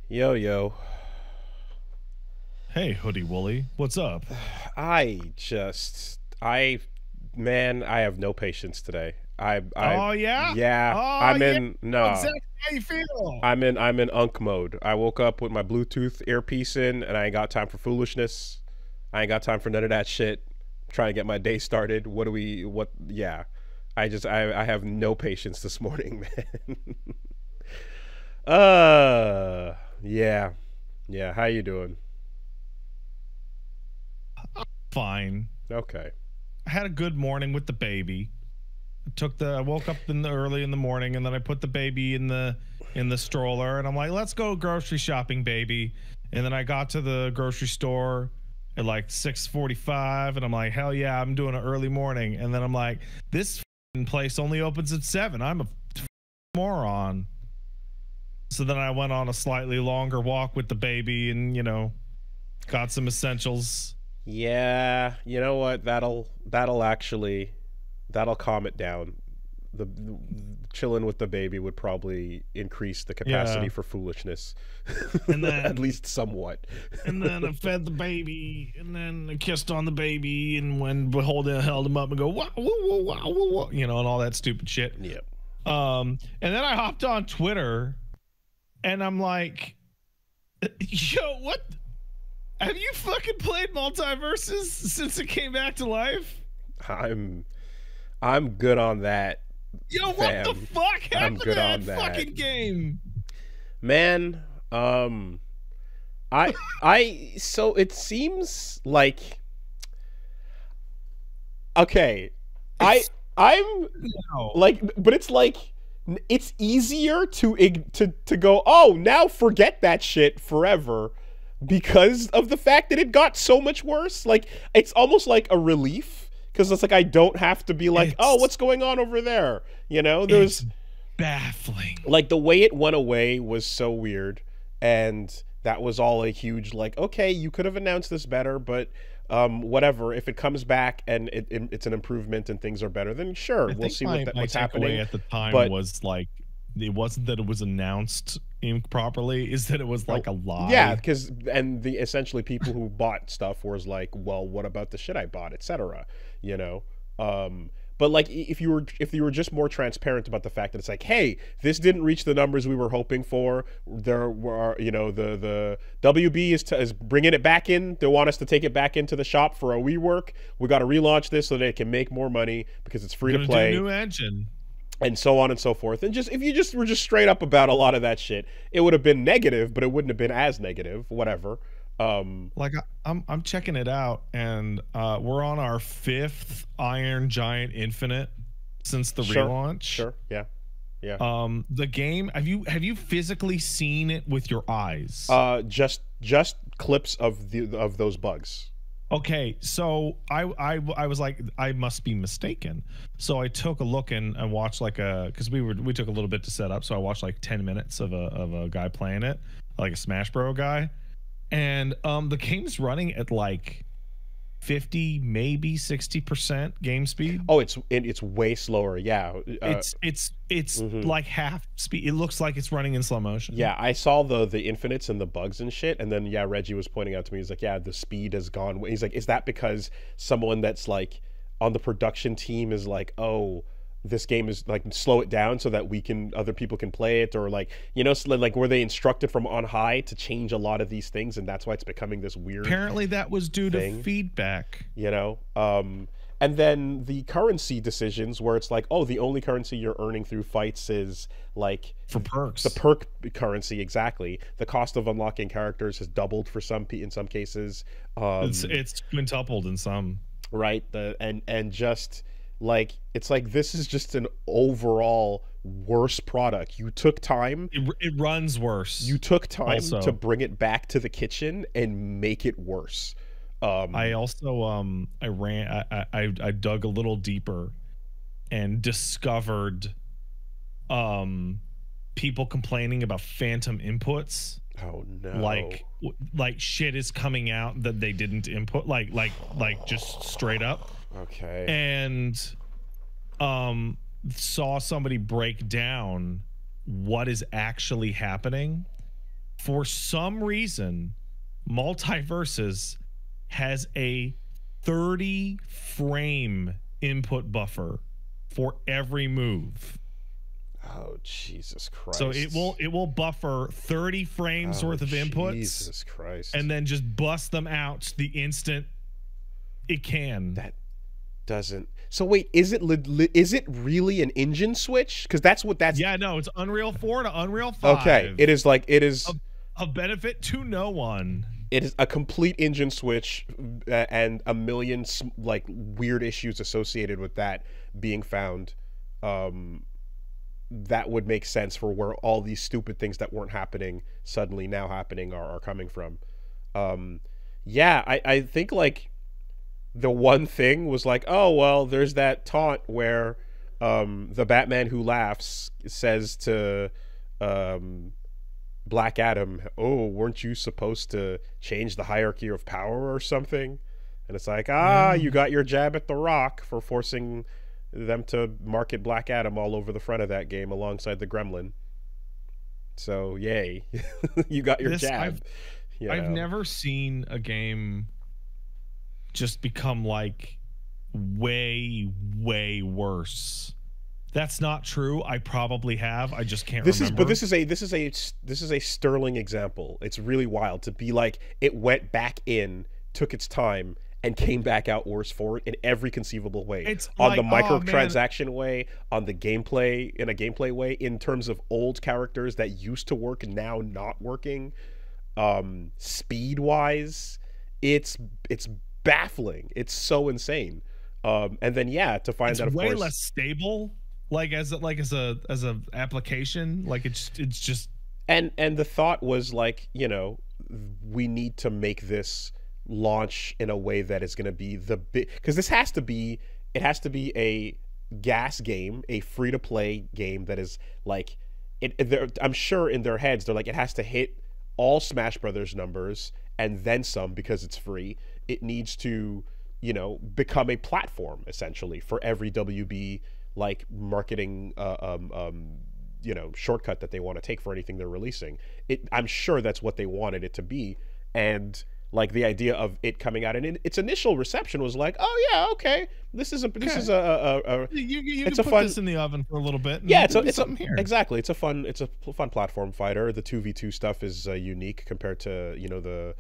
Yo, yo. Hey, Hoodie Wooly, what's up? I, man, I have no patience today. Oh yeah, Yeah, oh yeah. I know nah, exactly how you feel. I'm in unk mode. I woke up with my Bluetooth earpiece in, and I ain't got time for foolishness. I ain't got time for none of that shit. I'm trying to get my day started. Yeah. I have no patience this morning, man. Yeah. Yeah, how you doing? Fine. Okay. I had a good morning with the baby. I woke up early in the morning, and then I put the baby in the stroller, and I'm like, let's go grocery shopping, baby. And then I got to the grocery store at like 6:45, and I'm like, hell yeah, I'm doing an early morning. And then I'm like, this place only opens at 7. I'm a moron. So then I went on a slightly longer walk with the baby, and got some essentials. Yeah, you know what? That'll calm it down. The chilling with the baby would probably increase the capacity Yeah. for foolishness, And at then least somewhat. and then I fed the baby, and then I kissed on the baby, and when beholding held him up and go wow, wow, wow, wow, wow, wow, and all that stupid shit. Yeah. And then I hopped on Twitter, and I'm like, yo, what? Have you fucking played Multiverses since it came back to life? I'm I'm good on that, Yo, what the fam. fuck I'm happened to good that on that. fucking game? Man, I so it seems like okay. I It's I'm no. like, but it's like it's easier to go, oh, now forget that shit forever because of the fact that it got so much worse. Like it's almost like a relief because it's like I don't have to be like, oh, It's what's going on over there? it's There's baffling. like the way it went away was so weird, and that was all a huge like, okay, you could have announced this better, but whatever. If it comes back and it's an improvement and things are better, then sure, I we'll think see my what's takeaway happening. at the time But was like it wasn't that it was announced improperly, is that it was oh, like a yeah, lie. because and the essentially people who bought stuff was like, well, what about the shit I bought, etc. You know, but like if you were just more transparent about the fact that it's like, hey, this didn't reach the numbers we were hoping for. There were the WB is bringing it back in. They want us to take it back into the shop for a rework. We got to relaunch this so that it can make more money because it's free We're to gonna do a play new engine. and so on and so forth. And just if you just were just straight up about a lot of that shit, it would have been negative, but it wouldn't have been as negative. Whatever. Like I'm checking it out, and we're on our 5th Iron Giant Infinite since the Sure, relaunch. sure, yeah, yeah. The game, have you physically seen it with your eyes? Just clips of those bugs. Okay, so I was like, I must be mistaken. So I took a look and watched like because we took a little bit to set up, so I watched like 10 minutes of a guy playing it, like a Smash Bro guy, and the game's running at like 50, maybe 60% game speed. Oh, it's way slower. Yeah. It's Mhm. like half speed. It looks like it's running in slow motion. Yeah, I saw the infinites and the bugs and shit, and then yeah, Reggie was pointing out to me. He's like, yeah, the speed has gone. He's like, is that because someone that's like on the production team is like, oh, this game is like slow it down so that other people can play it, or like like were they instructed from on high to change a lot of these things, and that's why it's becoming this weird Apparently that was due to thing. feedback. you know and then the currency decisions where it's like, oh, the only currency you're earning through fights is like For perks. the perk currency. Exactly, the cost of unlocking characters has doubled for in some cases. It's quintupled in some. Right, and just like it's like this is just an overall worse product. It runs worse. You took time Also, to bring it back to the kitchen and make it worse. I also I dug a little deeper and discovered people complaining about phantom inputs. Oh no. Like shit is coming out that they didn't input, like just straight up. Okay. And saw somebody break down what is actually happening. For some reason, WoolieVersus has a 30 frame input buffer for every move. Oh, Jesus Christ. So it will buffer 30 frames worth of inputs. Jesus Christ. And then just bust them out the instant it can. That doesn't. So wait, is it really an engine switch? Because that's what that's. Yeah, no, it's Unreal 4 to Unreal 5. Okay, it is of benefit to no one. It is a complete engine switch, and a million like weird issues associated with that being found. That would make sense for where all these stupid things that weren't happening suddenly now happening are coming from. Yeah, I think like the one thing was like, oh well, there's that taunt where the Batman Who Laughs says to Black Adam, oh, weren't you supposed to change the hierarchy of power or something? And it's like, you got your jab at The Rock for forcing them to market Black Adam all over the front of that game alongside the Gremlin. So yay. You got your jab. I've never seen a game just become like way worse. That's not true. I probably have. I just can't remember. This is a sterling example. It's really wild to be like it went back in, took its time, and came back out worse for it in every conceivable way. It's on the microtransaction way, on the gameplay, in a gameplay way, in terms of old characters that used to work now not working. Speed wise, it's baffling. It's so insane. And then to find that of course way less stable. Like as a application, like it's just and the thought was like, we need to make this launch in a way that is going to be the big, because it has to be a gas game, a free to play game that is like I'm sure in their heads they're like, it has to hit all Smash Brothers numbers and then some because it's free. It needs to become a platform essentially for every WB like marketing shortcut that they want to take for anything they're releasing. I'm sure that's what they wanted it to be. And like the idea of it coming out and its initial reception was like, oh yeah, okay, this is a you can put this in the oven for a little bit. Yeah, exactly. It's a fun platform fighter. The 2v2 stuff is unique compared to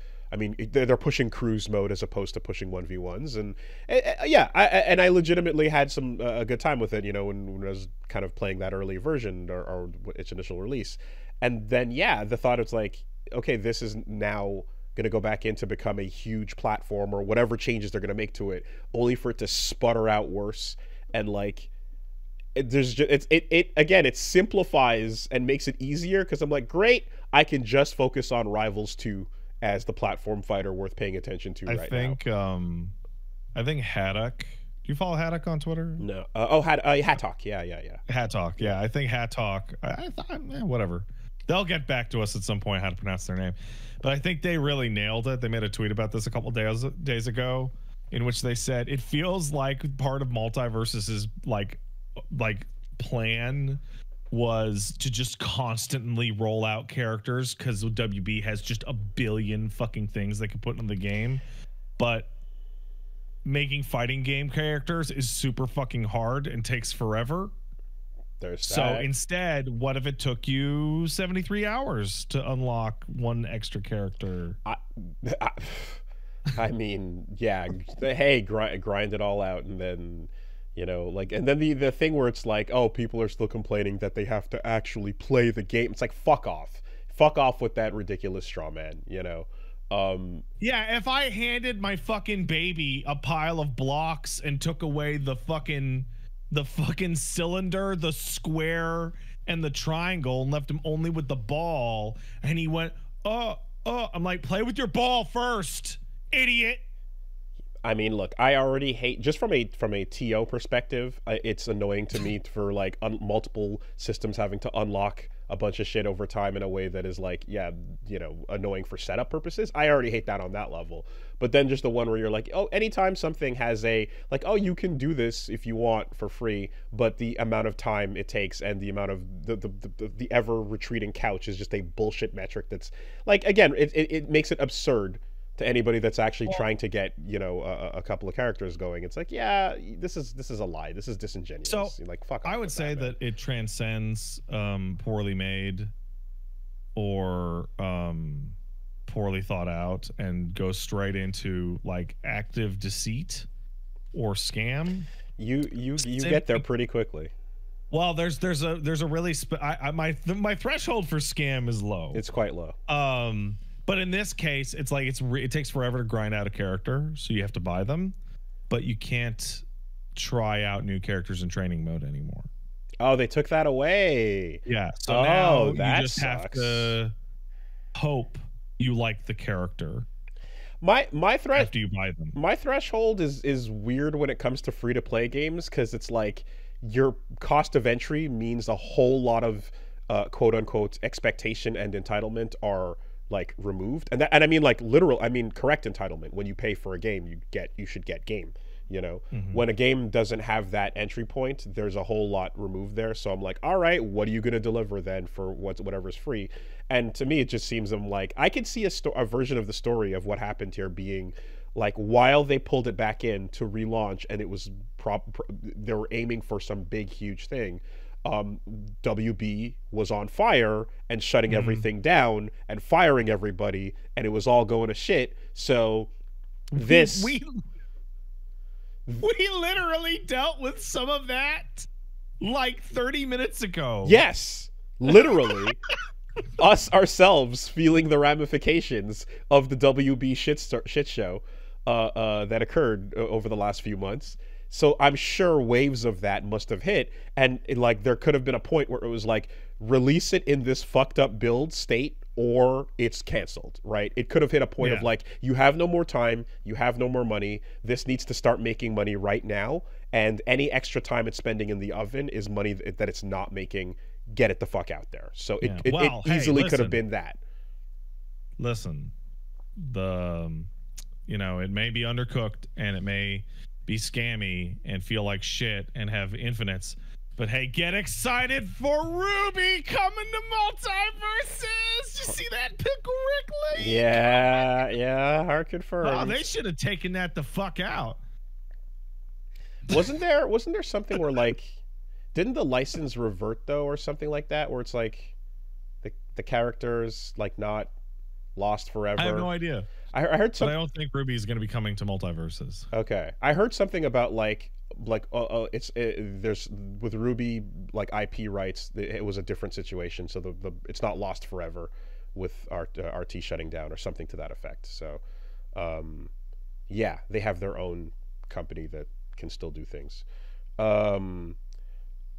they're pushing cruise mode as opposed to pushing 1v1s, and I legitimately had some a good time with it. When I was kind of playing that early version or its initial release, and then the thought it's like, okay, this is now going to go back in to become a huge platform or whatever changes they're going to make to it, only for it to sputter out worse. And like it simplifies and makes it easier, because I'm like, great, I can just focus on Rivals 2 as the platform fighter worth paying attention to now. I think Haddock. Do you follow Haddock on Twitter? No. Hat Talk. Yeah. Hat Talk. Yeah, I think Hat Talk. I thought, whatever. They'll get back to us at some point how to pronounce their name. But I think they really nailed it. They made a tweet about this a couple days ago, in which they said it feels like part of WoolieVersus's like plan was to just constantly roll out characters, because WB has just a billion fucking things they could put in the game. But making fighting game characters is super fucking hard and takes forever. So instead, what if it took you 73 hours to unlock one extra character? I mean, yeah. Hey, grind it all out, and then and then the thing where it's like, oh, people are still complaining that they have to actually play the game. It's like, fuck off with that ridiculous straw man. Yeah, if I handed my fucking baby a pile of blocks and took away the fucking cylinder, the square, and the triangle, and left him only with the ball, and he went, I'm like, play with your ball first, idiot. I mean, look, I already hate, just from a TO perspective, it's annoying to me for like multiple systems having to unlock a bunch of shit over time in a way that is like, yeah, you know, annoying for setup purposes. I already hate that on that level. But then just the one where you're like, oh, anytime something has a like, oh, you can do this if you want for free, but the amount of time it takes and the amount of the ever retreating couch is just a bullshit metric. That's like, again, it makes it absurd to anybody that's actually trying to get, you know, a couple of characters going. It's like, yeah, this is a lie. This is disingenuous. So like, fuck off. I would say that it transcends poorly made or poorly thought out and goes straight into like active deceit or scam. You get there pretty quickly. Well, there's a really my threshold for scam is low. It's quite low. But in this case, it's like it takes forever to grind out a character, so you have to buy them, but you can't try out new characters in training mode anymore. Oh, they took that away. Yeah. So now you just have to hope you like the character. My after you buy them. My threshold is weird when it comes to free to play games, because it's like your cost of entry means a whole lot of quote unquote expectation and entitlement are like removed, and I mean like literal, I mean correct entitlement. When you pay for a game, you should get game, you know. When a game doesn't have that entry point, there's a whole lot removed there. So I'm like, all right, what are you going to deliver then for whatever's free? And to me, it just seems like I could see a version of the story of what happened here being like, while they pulled it back in to relaunch, and it was they were aiming for some big huge thing, WB was on fire and shutting everything down and firing everybody, and it was all going to shit. So this we literally dealt with some of that like 30 minutes ago. Yes, literally. Us ourselves feeling the ramifications of the WB shit show that occurred over the last few months. So I'm sure waves of that must have hit, and like there could have been a point where it was like, release it in this fucked up build state or it's canceled, right? It could have hit a point of like, you have no more time, you have no more money, this needs to start making money right now, and any extra time it's spending in the oven is money that it's not making. Get it the fuck out there. So it easily could have been that. Listen, you know, it may be undercooked and it may be scammy and feel like shit and have infinites, but hey, get excited for Ruby coming to Multiverses. You see that Pickle Rick leak? Yeah, hard confirmed. Oh, they should have taken that the fuck out. Wasn't there something where like, didn't the license revert though, or something like that, where it's like the characters like not lost forever? I have no idea. I heard something. But I don't think Ruby is going to be coming to Multiverses. Okay, I heard something about like there's with Ruby like IP rights. It was a different situation, so the it's not lost forever with RT shutting down or something to that effect. So, yeah, they have their own company that can still do things.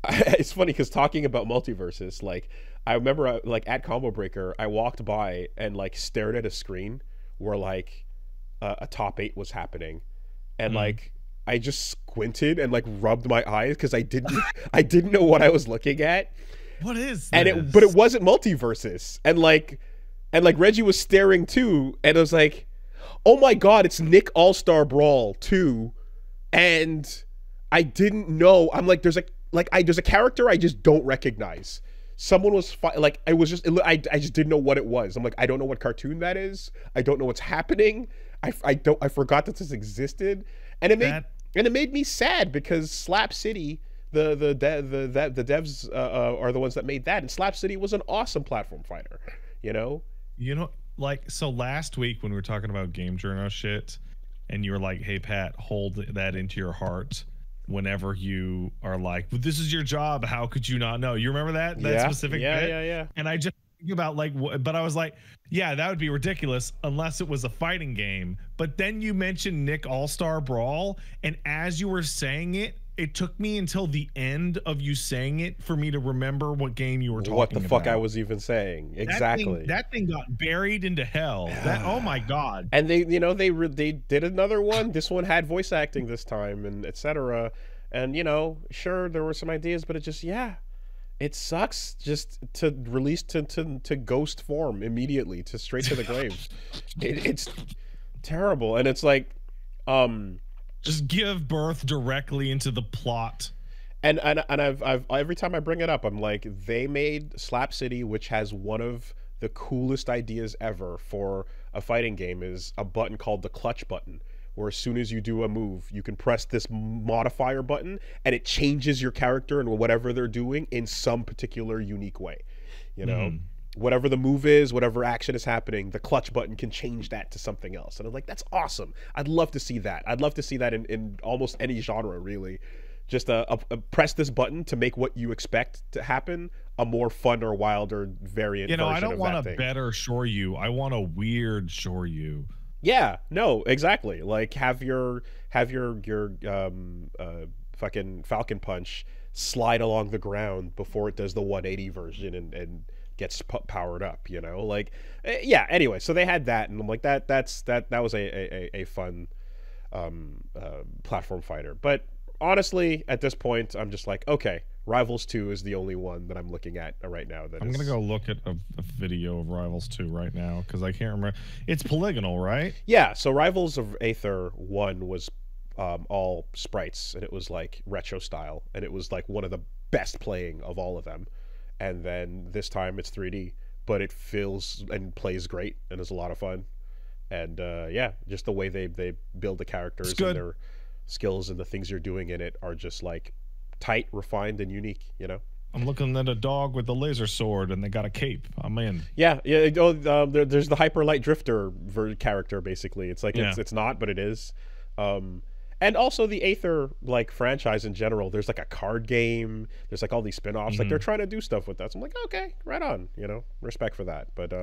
It's funny because talking about Multiverses, like I remember like at Combo Breaker, I walked by and like stared at a screen where like a top 8 was happening, and like I just squinted and like rubbed my eyes because I didn't know what I was looking at. What is this? And but it wasn't Multiverses, and like Reggie was staring too, and I was like, oh my god, it's Nick All-Star Brawl 2, and I didn't know. I'm like, there's a character I just don't recognize. Someone was like, I just didn't know what it was. I'm like, I don't know what cartoon that is. I don't know what's happening. I forgot that this existed, and it made me sad because Slap City, the devs are the ones that made that, and Slap City was an awesome platform fighter. You know, like, so last week when we were talking about game journal shit, and you were like, hey Pat, hold that into your heart. Whenever you are like, well, this is your job, how could you not know? You remember that specific bit? Yeah. And I just think about like, but I was like, yeah, that would be ridiculous unless it was a fighting game. But then you mentioned Nick All-Star Brawl, and as you were saying it, it took me until the end of you saying it for me to remember what game you were talking about. What the fuck I was even saying. Exactly. That thing got buried into hell. Oh my god. And they did another one. This one had voice acting this time, and etc. And sure, there were some ideas, but it it sucks just to release to ghost form immediately, to straight to the grave. It's terrible, and it's like, just give birth directly into the plot. and I've every time I bring it up, I'm like, they made Slap City, which has one of the coolest ideas ever for a fighting game, is a button called the clutch button, where as soon as you do a move, you can press this modifier button and it changes your character and whatever they're doing in some particular unique way. You know, whatever the move is, whatever action is happening, the clutch button can change that to something else. And I'm like, that's awesome. I'd love to see that. I'd love to see that in almost any genre, really. Just a press this button to make what you expect to happen a more fun or wilder variant. You know, version I don't of want that a thing. better Shoryu. I want a weird Shoryu. Yeah, no, exactly. Like have your fucking Falcon Punch slide along the ground before it does the 180 version and gets powered up, you know? Like yeah, anyway, so they had that, and I'm like, that was a fun platform fighter. But honestly, at this point, I'm just like, okay, Rivals 2 is the only one that I'm looking at right now. I'm going to go look at a video of Rivals 2 right now, because I can't remember. It's polygonal, right? Yeah, so Rivals of Aether 1 was all sprites, and it was like retro style, and it was like one of the best playing of all of them. And then this time it's 3D, but it feels and plays great and is a lot of fun. And yeah, just the way they build the characters and their skills and the things you're doing in it are just like tight, refined, and unique, you know? I'm looking at a dog with a laser sword, and they got a cape. I'm in. Yeah, yeah. There's the Hyper Light Drifter character, basically. It's like, it's not, but it is. And also the Aether like franchise in general. There's like a card game. There's like all these spin-offs. Like they're trying to do stuff with that. So I'm like, okay, right on. You know, respect for that. But